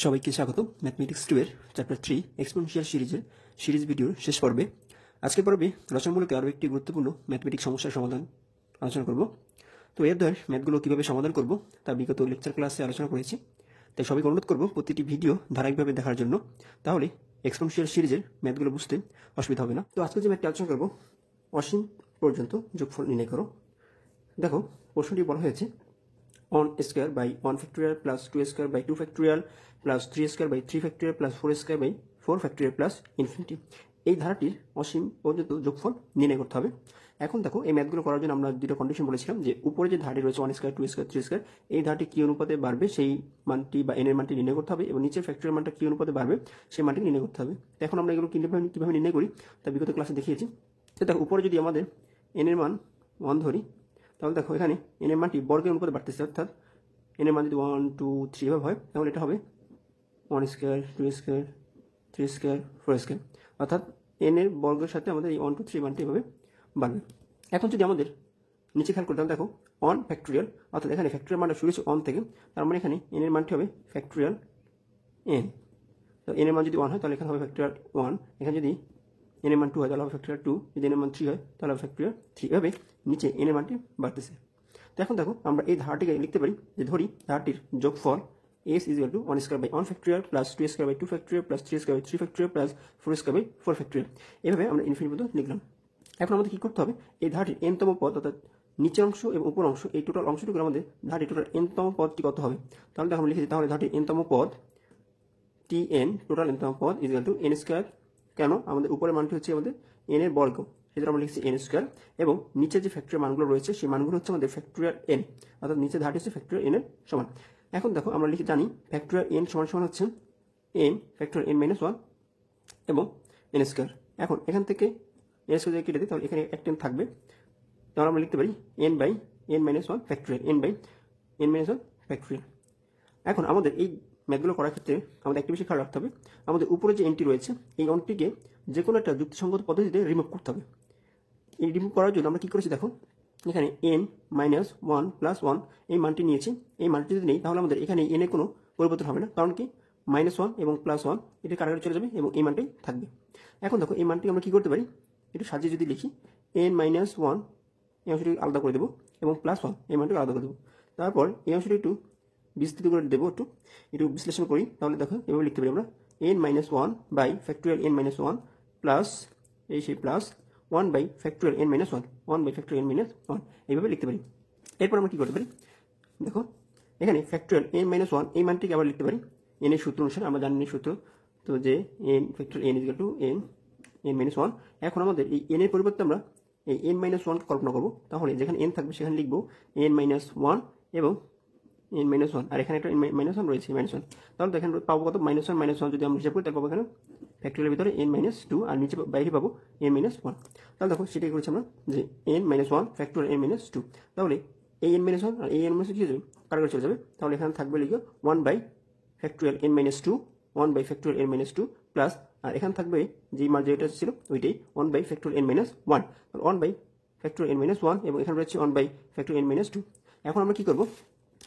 সবাইকে স্বাগত ম্যাথমেটিক্স 2 এর চ্যাপ্টার 3 এক্সপোনেনশিয়াল সিরিজের সিরিজ ভিডিওর শেষ পর্বে। আজকের পর্বে রচনামূলক আরও একটি গুরুত্বপূর্ণ ম্যাথমেটিক্স সমস্যার সমাধান আলোচনা করব। তো এর দ্বারা ম্যাথগুলো কীভাবে সমাধান করব তা বিগত লেকচার ক্লাসে আলোচনা করেছি, তাই সবাইকে অনুরোধ করব প্রতিটি ভিডিও ধারাবাহিকভাবে দেখার জন্য, তাহলে এক্সপোনেনশিয়াল সিরিজের ম্যাথগুলো বুঝতে অসুবিধা হবে না। তো আজকে যে ম্যাথটি আলোচনা করব, অসীম পর্যন্ত যোগফল নির্ণয় করো। দেখো প্রশ্নটি বলা হয়েছে 1 square by 1 factorial plus 2 square by 2 factorial plus 3 square by 3 factorial plus 4 square by 4 factorial plus infinity। এই ধারাটির অসীম পর্যন্ত যোগফল নির্ণয় করতে হবে। এখন দেখো এই ম্যাথগুলো করার জন্য আমরা দুটো কন্ডিশন বলেছিলাম যে উপরে যে ধারাটি রয়েছে 1 স্কয়ার 2 স্কয়ার 3 স্কয়ার, এই ধারাটি কি অনুপাতে বাড়বে সেই মানটি বা n এর মানটি নির্ণয় করতে হবে, এবং নিচের ফ্যাক্টরিয়াল মানটা কি অনুপাতে বাড়বে সেই মানটি নির্ণয় করতে হবে। এখন আমরা এগুলো কিভাবে নির্ণয় করি তা বিগত ক্লাসে দেখিয়েছি। তো দেখো উপরে যদি আমাদের n এর মান 1 ধরি, তাহলে দেখো এখানে n এর মানটি বর্গের অনুপাতে বাড়তেছে, অর্থাৎ n এর মান যদি 1 2 3 এভাবে হয় তাহলে এটা হবে 1 স্কয়ার 2 স্কয়ার 3 স্কয়ার 4 স্কয়ার, অর্থাৎ n এর বর্গের সাথে আমাদের এই 1 2 3 মানটি এভাবে বাড়বে। এখন যদি আমাদের নিচে খেয়াল করতে দেখো 1 ফ্যাক্টরিয়াল, অর্থাৎ এখানে ফ্যাক্টরিয়াল মানটা শুরু হচ্ছে 1 থেকে, তার মানে এখানে n এর মানটি হবে ফ্যাক্টরিয়াল n। তো n এর মান যদি 1 হয় তাহলে এখানে হবে ফ্যাক্টরিয়াল 1, এখানে যদি n এর মান 2 হয় তাহলে হবে ফ্যাক্টরিয়াল 2, যদি n এর মান 3 হয় তাহলে হবে ফ্যাক্টরিয়াল 3, এভাবে নিচে n এর মানটি বাড়তেছে। তো এখন দেখো আমরা এই ধারাটিকে লিখতে পারি যে ধরি ধারাটির যোগফল s = 1 square by 1 factorial plus 2 square by 2 factorial plus 3 square by 3 factorial plus 4 square by 4 factorial, এভাবে আমরা ইনফিনিটি পর্যন্ত লিখলাম। এখন আমাদের কি করতে হবে, এই ধারাটির n তম পদ অর্থাৎ নিচের অংশ এবং উপর অংশ এই টোটাল অংশটুকু আমাদের ধারাটির টোটাল n তম পদটি কত হবে, তাহলে আমরা লিখেছি তাহলে ধারাটির n তম পদ tn টোটাল n তম পদ = n স্কয়ার। কেন, আমাদের উপরের মানটি হচ্ছে আমাদের n এর বর্গ, সেজন্য আমরা লিখছি n স্কয়ার, এবং নিচে যে ফ্যাক্টরিয়াল মানগুলো রয়েছে সেই মানগুলো হচ্ছে আমাদের ফ্যাক্টরিয়াল n, অর্থাৎ নিচে ধারাটি হচ্ছে ফ্যাক্টরিয়াল n এর সমান। এখন দেখো আমরা জানি ফ্যাক্টরিয়াল n সমান হচ্ছে n ফ্যাক্টরিয়াল n - 1 এবং n স্কয়ার। এখন এখান থেকে n স্কয়ার কেটে দিই, তাহলে এখানে একটা n থাকবে, তাহলে আমরা লিখতে পারি n by n - 1 factorial, n by n - 1 factorial. এখন আমাদের এই ম্যাথগুলো করার ক্ষেত্রে আমাদের একটা বিষয় খেয়াল রাখতে হবে, আমাদের উপরে যে এনটি রয়েছে এই অনটিকে যে কোনো একটা যুক্তিসঙ্গত পদ্ধতিতে রিমুভ করতে হবে। এই রিমুভ করার জন্য আমরা কী করেছি দেখো, এখানে n - 1 + 1 এই মানটি নিয়েছি, এই মানটি যদি নেই তাহলে আমাদের এখানে n এর কোনো পরিবর্তন হবে না, কারণ কি -1 এবং +1 এটা কারাগারে চলে যাবে এবং এই মানটাই থাকবে। এখন দেখো এই মানটি আমরা কী করতে পারি, একটু সাজিয়ে যদি লিখি n - 1 এই অংশটি আলাদা করে দেবো এবং +1 এই মানটি আলাদা করে দেবো, তারপর এই অংশটি একটু বিস্তৃত করে দেবো, একটু বিশ্লেষণ করি, তাহলে দেখো এভাবে লিখতে পারি আমরা n - 1 by factorial n - 1 plus এই সেই plus 1 by factorial n - 1 1 by factorial n - 1 এইভাবে লিখতে পারি। এরপর আমরা কী করতে পারি, দেখো এখানে ফ্যাক্টরিয়াল n - 1 এই মানটিকে আবার লিখতে পারি n এর সূত্র অনুসারে, আমরা জানি সূত্র তো যে n ফ্যাক্টরিয়াল n = n - 1। এখন আমাদের এই n এর পরিবর্তে আমরা এই n - 1 কল্পনা করবো, তাহলে যেখানে n থাকবে সেখানে লিখবো n - 1 এবং n - 1, আর এখানে একটা n - 1 রয়েছে -1, তাহলে এখানে পাবো কত -1 যদি আমরা হিসাব করি তাহলে পাবো এখানে ফ্যাক্টরিয়ালের ভিতরে n - 2 আর নিচে বাইরে পাবো n - 1। তাহলে দেখো সেটাই করেছি আমরা যে n - 1 ফ্যাক্টরিয়াল n - 2, তাহলে এই n - 1 আর এই n - 2 কি হয়ে যাবে, কারাগারে চলে যাবে, তাহলে এখানে থাকবে লিখো 1 by factorial n - 2 1 by factorial n - 2 plus, আর এখানে থাকবে যেই মার যেটা ছিল ওইটাই 1 by factorial n - 1, 1 by factorial n - 1 এবং এখানে রয়েছে 1 বাই ফ্যাক্টরিয়াল n - 2। এখন আমরা কি করব,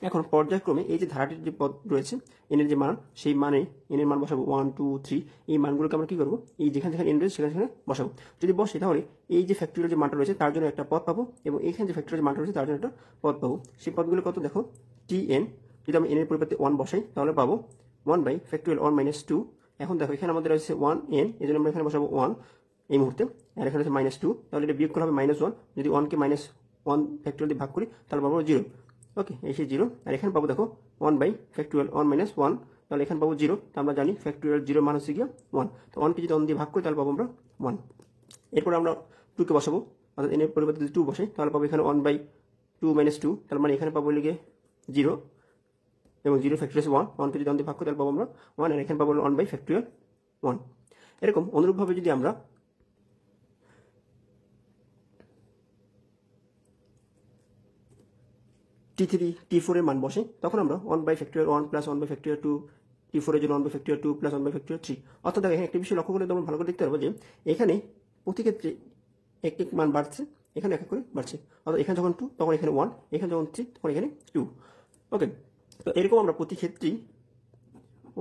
এখন পর্যায়ক্রমে এই যে ধারাটির যে পদ রয়েছে n এর যে মান, সেই মানে n এর মান বসাবো 1 2 3, এই মানগুলোকে আমরা কি করব, এই যেখানে যেখানে n রয়েছে সেখানে বসাবো। যদি বসে তাহলে এই যে ফ্যাক্টরিয়াল যে মানটা রয়েছে তার জন্য একটা পদ পাবো, এবং এখানে যে ফ্যাক্টরিয়াল যে মানটা রয়েছে তার জন্য একটা পদ পাবো। সেই পদগুলো কত দেখো tn, যদি আমি n এর পরিবর্তে 1 বসাই তাহলে পাবো 1 বাই ফ্যাক্টরিয়াল 1 - 2। এখন দেখো এখানে আমাদের রয়েছে 1n, এই জন্য আমরা এখানে বসাবো 1 এই মুহূর্তে, আর এখানে রয়েছে -2, তাহলে এটা বিয়োগ করা হবে -1, যদি 1 কে -1 ফ্যাক্টরিয়াল দিয়ে ভাগ করি তাহলে পাবো 0। ওকে, এই সেই 0, আর এখানে পাবো দেখো 1 বাই ফ্যাক্টরিয়াল 1 - 1, তাহলে এখানে পাবো 0, তো আমরা জানি ফ্যাক্টরিয়াল 0 মান হচ্ছে গিয়ে 1, তো 1 কে যদি 1 দিয়ে ভাগ করি তাহলে পাবো আমরা 1। এরপর আমরা 2 কে বসাবো, অর্থাৎ n এর পরিবর্তে যদি 2 বসাই তাহলে পাবো এখানে 1 বাই 2 - 2, তার মানে এখানে পাবো লিখে 0 এবং 0 ফ্যাক্টরিয়াল 1, 1 কে যদি 1 দিয়ে ভাগ করি তাহলে পাবো আমরা 1, আর এখানে পাবো 1 বাই ফ্যাক্টরিয়াল 1। এরকম অনুরূপভাবে যদি আমরা t3 t4 এর মান বসে তখন আমরা 1 by factorial 1 plus 1 by factorial 2, t4 এর জন্য 1 by factorial 2 plus 1 by factorial 3। অর্থাৎ এখানে একটা বিষয় লক্ষ্য করে তোমরা ভালো করে দেখতে পারবো যে এখানে প্রতি ক্ষেত্রে এক এক মান বাড়ছে, এখানে এক এক করে বাড়ছে, অর্থাৎ এখানে যখন 2 তখন এখানে 1, এখানে যখন 3 তখন এখানে 2। ওকে, তো এরকম আমরা প্রতি ক্ষেত্রেই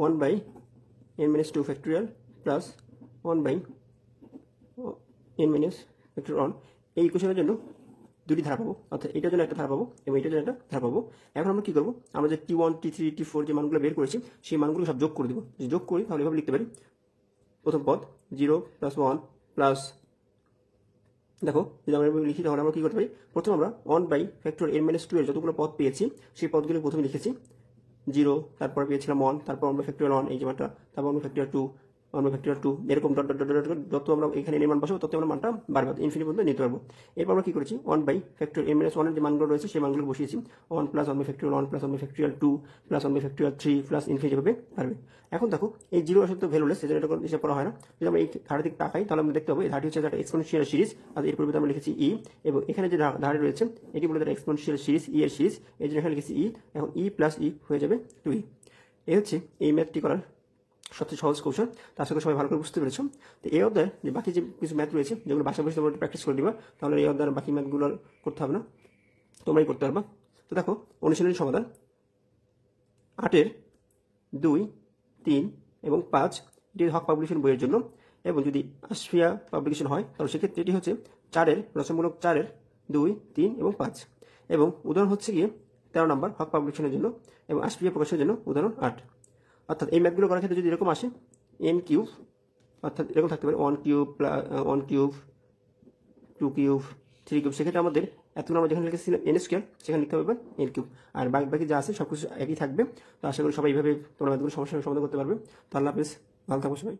1/n-2 factorial plus 1/n- factorial on. এই ইকুয়েশনের জন্য দুটি ধারা পাবো, অর্থাৎ এটার জন্য একটা ধারা পাবো এবং এটার জন্য একটা ধারা পাবো। এখন আমরা কি করবো, আমরা যে T1 T3 T4 যে মানগুলো বের করেছি সেই মানগুলো সব যোগ করে দেবো। যদি যোগ করি তাহলে এভাবে লিখতে পারি, প্রথম পদ 0 + 1 প্লাস, দেখো যদি আমরা লিখি তাহলে আমরা কি করতে পারি, প্রথমে আমরা 1/n-2 এর যতগুলো পদ পেয়েছি সেই পদগুলো প্রথমে লিখেছি 0, তারপর পেয়েছিলাম 1, তারপর 1/(1) এই যে মানটা, তারপর 1/(2), 1/(2), এরকম ডট ডট ডট ডট যত আমরা এখানে এর মান বসাবো তত আমরা মানটা বারবার ইনফিনিটি পর্যন্ত নিতে পারবো। এরপর আমরা কি করেছি, 1/(n-1) এর যে মানগুলো রয়েছে সেই মানগুলো বসিয়েছি, 1 + 1/(1) + 1/(2) + 1/(3) প্লাস ইনফিনিটি ভাবে পারবে। এখন দেখো এই 0 আসলে তো ভ্যালুলেস, সেজন্য এটা হিসাব করা হয় না। যদি আমরা এই ধারের দিকে তাকাই তাহলে আমরা দেখতে পাবো এই ধারটি হচ্ছে একটা এক্সপোনেনশিয়াল সিরিজ, আর এর পরিবর্তে আমরা লিখেছি ই, এবং এখানে যে ধারে রয়েছে এটি বলে একটা এক্সপোনেনশিয়াল সিরিজ, ই এর সিরিজ, এই জন্য এখানে লিখেছি ই। এখন ই প্লাস ই হয়ে যাবে 2e। এই হচ্ছে এই ম্যাথটি করার সবচেয়ে সহজ কৌশল। তার সাথে সবাই ভালো করে বুঝতে পেরেছো। তো এই অধ্যায়ে যে বাকি যে কিছু ম্যাথ রয়েছে যেগুলো বাসা বসে তোমরা প্র্যাকটিস করে দিবা, তাহলে এই অধ্যায়ের বাকি ম্যাথগুলো করতে হবে না, তোমরাই করতে পারবা। তো দেখো অনুশীলনী সমাধান 8-এর 2, 3 এবং 5 এটি হক পাবলিকেশন বইয়ের জন্য, এবং যদি আশফিয়া পাবলিকেশন হয় তাহলে সেক্ষেত্রে এটি হচ্ছে 4-এর রচনামূলক 4-এর 2, 3 এবং 5, এবং উদাহরণ হচ্ছে গিয়ে 13 নম্বর হক পাবলিকেশনের জন্য, এবং আশফিয়া প্রকাশের জন্য উদাহরণ 8। অর্থাৎ এই ম্যাথগুলো করার ক্ষেত্রে যদি এরকম আসে n3, অর্থাৎ এরকম থাকতে পারে 1³ 2³, 3³, সেক্ষেত্রে আমাদের এতগুলো আমরা যেখানে লিখেছিলাম n² সেখানে লিখতে হবে n³, আর বাকি যা আছে সব কিছু একই থাকবে। তো আশা করি সবাই এইভাবে তোমরা ম্যাথগুলো সমস্যার সমাধান করতে পারবে। তো আল্লাহ হাফেজ, ভালো থাকো সবাই।